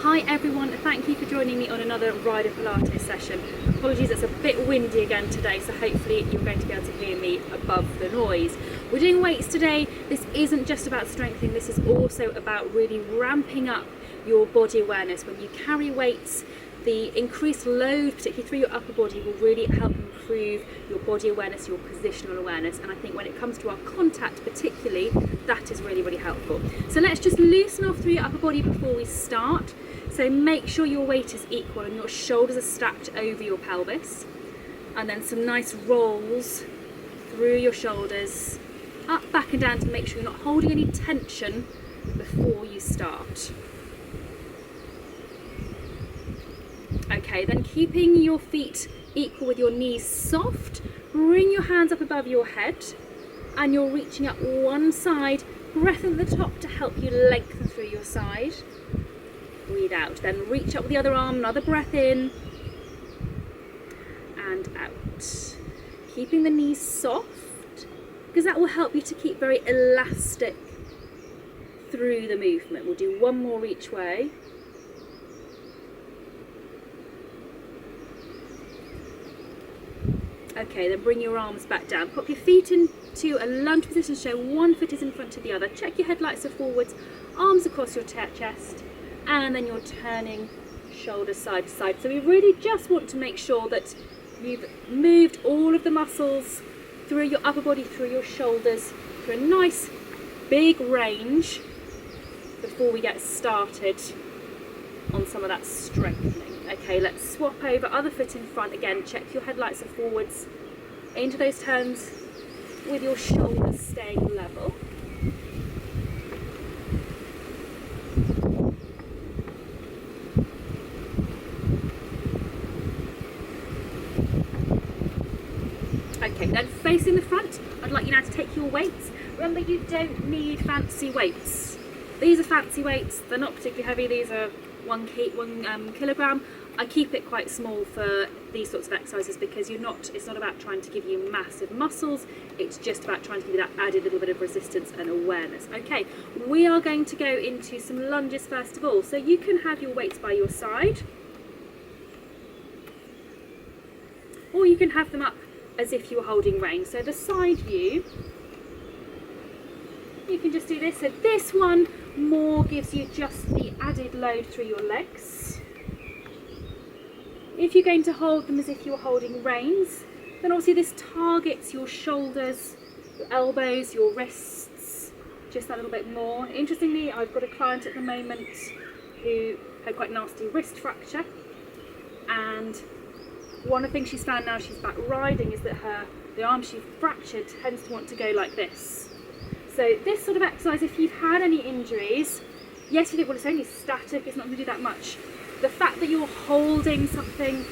Hi everyone, thank you for joining me on another Rider Pilates session. Apologies, it's a bit windy again today, so hopefully you're going to be able to hear me above the noise. We're doing weights today. This isn't just about strengthening, this is also about really ramping up your body awareness. When you carry weights, the increased load, particularly through your upper body, will really help improve your body awareness, your positional awareness. And I think when it comes to our contact particularly, that is really, really helpful. So let's just loosen off through your upper body before we start. So make sure your weight is equal and your shoulders are stacked over your pelvis. And then some nice rolls through your shoulders, up, back and down, to make sure you're not holding any tension before you start. Okay, then keeping your feet equal with your knees soft, bring your hands up above your head and you're reaching up one side, breath at the top to help you lengthen through your side. Breathe out, then reach up with the other arm, another breath in and out. Keeping the knees soft, because that will help you to keep very elastic through the movement. We'll do one more each way. Okay, then bring your arms back down. Pop your feet into a lunge position, so one foot is in front of the other. Check your headlights are forwards, arms across your chest, and then you're turning shoulders side to side. So we really just want to make sure that you've moved all of the muscles through your upper body, through your shoulders, through a nice big range before we get started on some of that strengthening. Okay, let's swap over, other foot in front. Again, check your headlights are forwards into those turns with your shoulders staying level. Okay, then facing the front, I'd like you now to take your weights. Remember, you don't need fancy weights. These are fancy weights, they're not particularly heavy, these are 1 kilogram. I keep it quite small for these sorts of exercises because it's not about trying to give you massive muscles, it's just about trying to give you that added little bit of resistance and awareness. Okay, we are going to go into some lunges first of all. So you can have your weights by your side, or you can have them up as if you were holding rein. So the side view, you can just do this. So this one more gives you just the added load through your legs. If you're going to hold them as if you were holding reins, then obviously this targets your shoulders, your elbows, your wrists, just that little bit more. Interestingly, I've got a client at the moment who had quite a nasty wrist fracture, and one of the things she's found now she's back riding is that the arm she fractured tends to want to go like this. So this sort of exercise, if you've had any injuries, yes, you think, well, it's only static, it's not going to do that much. The fact that you're holding something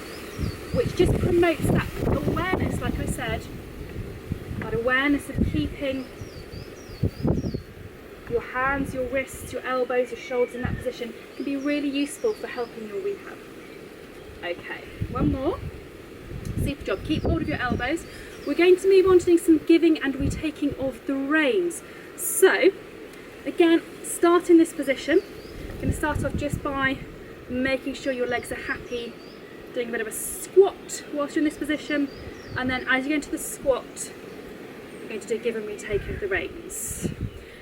which just promotes that awareness, like I said, that awareness of keeping your hands, your wrists, your elbows, your shoulders in that position can be really useful for helping your rehab. Okay, one more. Super job. Keep hold of your elbows. We're going to move on to doing some giving and retaking of the reins. So, again, start in this position. I'm going to start off just by making sure your legs are happy, doing a bit of a squat whilst you're in this position, and then as you go into the squat, you're going to do give and retake of the reins.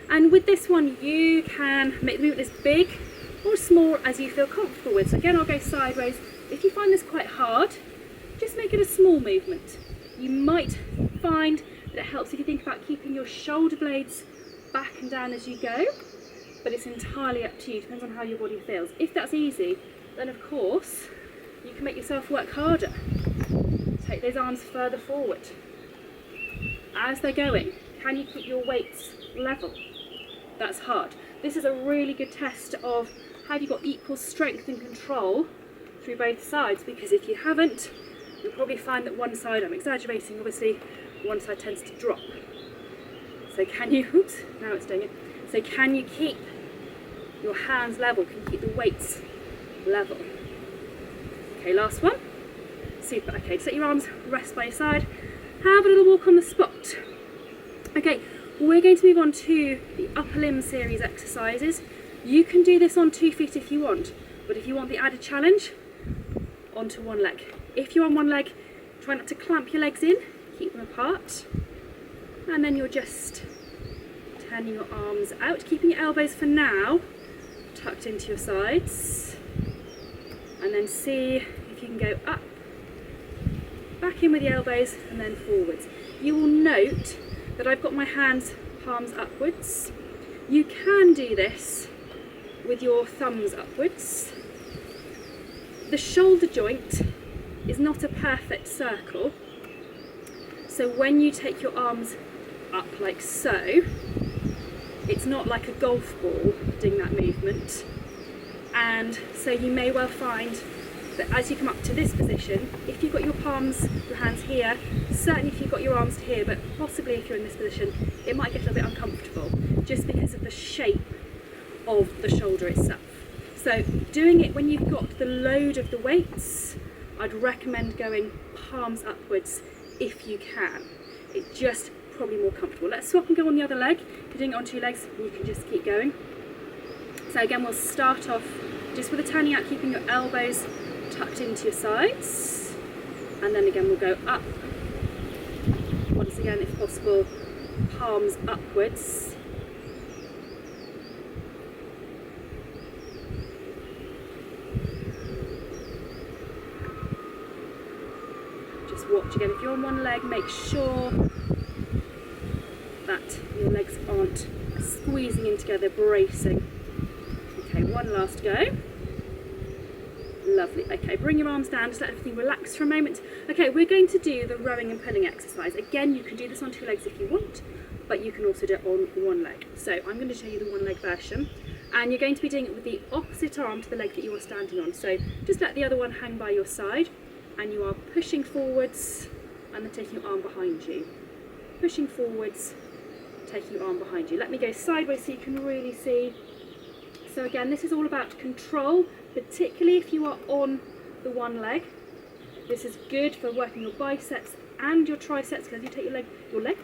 And with this one, you can make the movement as big or small as you feel comfortable with. So again, I'll go sideways. If you find this quite hard, just make it a small movement. You might find that it helps if you think about keeping your shoulder blades back and down as you go, but it's entirely up to you, depends on how your body feels. If that's easy, then of course, you can make yourself work harder. Take those arms further forward. As they're going, can you keep your weights level? That's hard. This is a really good test of have you got equal strength and control through both sides, because if you haven't, you'll probably find that one side, I'm exaggerating obviously, one side tends to drop. So can you, oops, now it's doing it. So can you keep your hands level? Can you keep the weights level? Okay, last one. Super. Okay, set your arms, rest by your side. Have a little walk on the spot. Okay, we're going to move on to the upper limb series exercises. You can do this on 2 feet if you want, But if you want the added challenge, onto one leg. If you're on one leg, try not to clamp your legs in, keep them apart. And then you're just turning your arms out, keeping your elbows for now tucked into your sides. And then see if you can go up, back in with the elbows, and then forwards. You will note that I've got my hands palms upwards. You can do this with your thumbs upwards. The shoulder joint is not a perfect circle, so when you take your arms up like so, it's not like a golf ball doing that movement, and so you may well find that as you come up to this position, if you've got your hands here, certainly if you've got your arms to here, but possibly if you're in this position, it might get a little bit uncomfortable just because of the shape of the shoulder itself. So doing it when you've got the load of the weights, I'd recommend going palms upwards if you can. It's just probably more comfortable. Let's swap and go on the other leg. If you're doing it on two legs, you can just keep going. So again, we'll start off just with a turning out, keeping your elbows tucked into your sides. And then again, we'll go up. Once again, if possible, palms upwards. Watch again, if you're on one leg, make sure that your legs aren't squeezing in together, bracing. Okay, one last go. Lovely. Okay, bring your arms down, just let everything relax for a moment. Okay, we're going to do the rowing and pulling exercise. Again, you can do this on two legs if you want, but you can also do it on one leg. So I'm going to show you the one leg version, and you're going to be doing it with the opposite arm to the leg that you are standing on. So just let the other one hang by your side, and you are pushing forwards and then taking your arm behind you. Pushing forwards, taking your arm behind you. Let me go sideways so you can really see. So again, this is all about control, particularly if you are on the one leg. This is good for working your biceps and your triceps, because if you take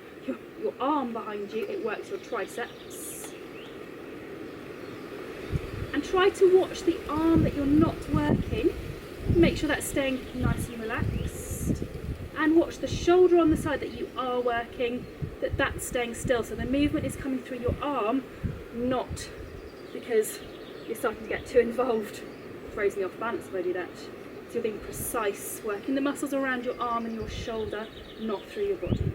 your arm behind you, it works your triceps. And try to watch the arm that you're not working. Make sure that's staying nice and relaxed, and watch the shoulder on the side that you are working, that's staying still, so the movement is coming through your arm, not because you're starting to get too involved. It throws me off balance if I do that. So you're being precise, working the muscles around your arm and your shoulder, not through your body.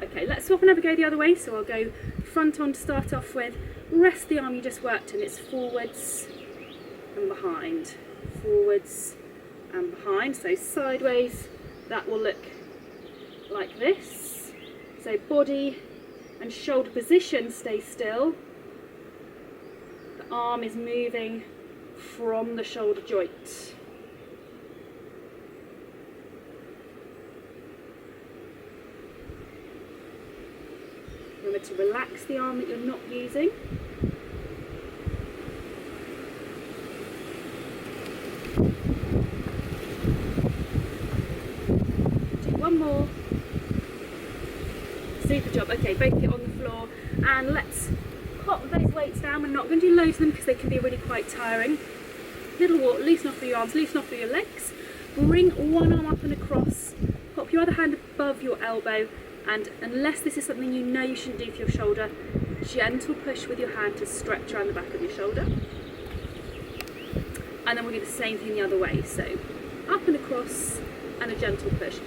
Okay, let's swap and have a go the other way. So I'll go front on to start off with. Rest the arm you just worked in. It's forwards and behind, forwards and behind. So sideways, that will look like this. So body and shoulder position stay still. The arm is moving from the shoulder joint. Remember to relax the arm that you're not using. One more. Super job. Okay, both feet on the floor, and let's pop those weights down. We're not going to do loads of them because they can be really quite tiring. Little walk, loosen off through your arms, loosen off through your legs. Bring one arm up and across. Pop your other hand above your elbow, and unless this is something you know you shouldn't do for your shoulder, gentle push with your hand to stretch around the back of your shoulder. And then we'll do the same thing the other way. So up and across, and a gentle push.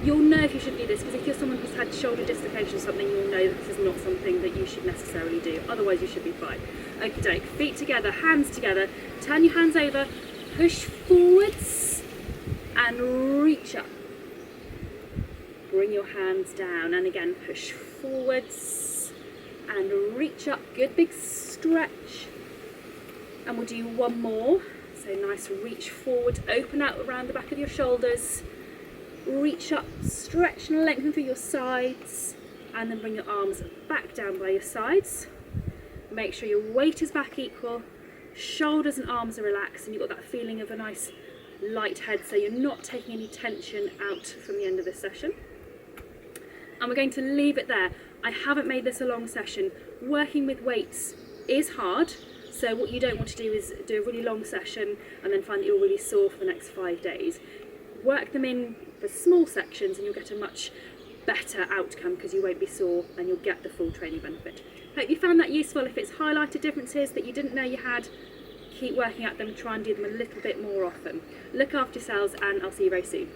You'll know if you shouldn't do this, because if you're someone who's had shoulder dislocation or something, you'll know that this is not something that you should necessarily do. Otherwise you should be fine. Okie doke, feet together, hands together. Turn your hands over, push forwards and reach up. Bring your hands down, and again push forwards and reach up. Good big stretch. And we'll do one more. So nice reach forward, open out around the back of your shoulders. Reach up, stretch and lengthen through your sides, and then bring your arms back down by your sides. Make sure your weight is back equal, shoulders and arms are relaxed, and you've got that feeling of a nice light head, so you're not taking any tension out from the end of this session. And we're going to leave it there. I haven't made this a long session. Working with weights is hard, So what you don't want to do is do a really long session and then find that you're really sore for the next 5 days. Work them in for small sections and you'll get a much better outcome because you won't be sore and you'll get the full training benefit. Hope you found that useful. If it's highlighted differences that you didn't know you had, keep working at them, try and do them a little bit more often. Look after yourselves and I'll see you very soon.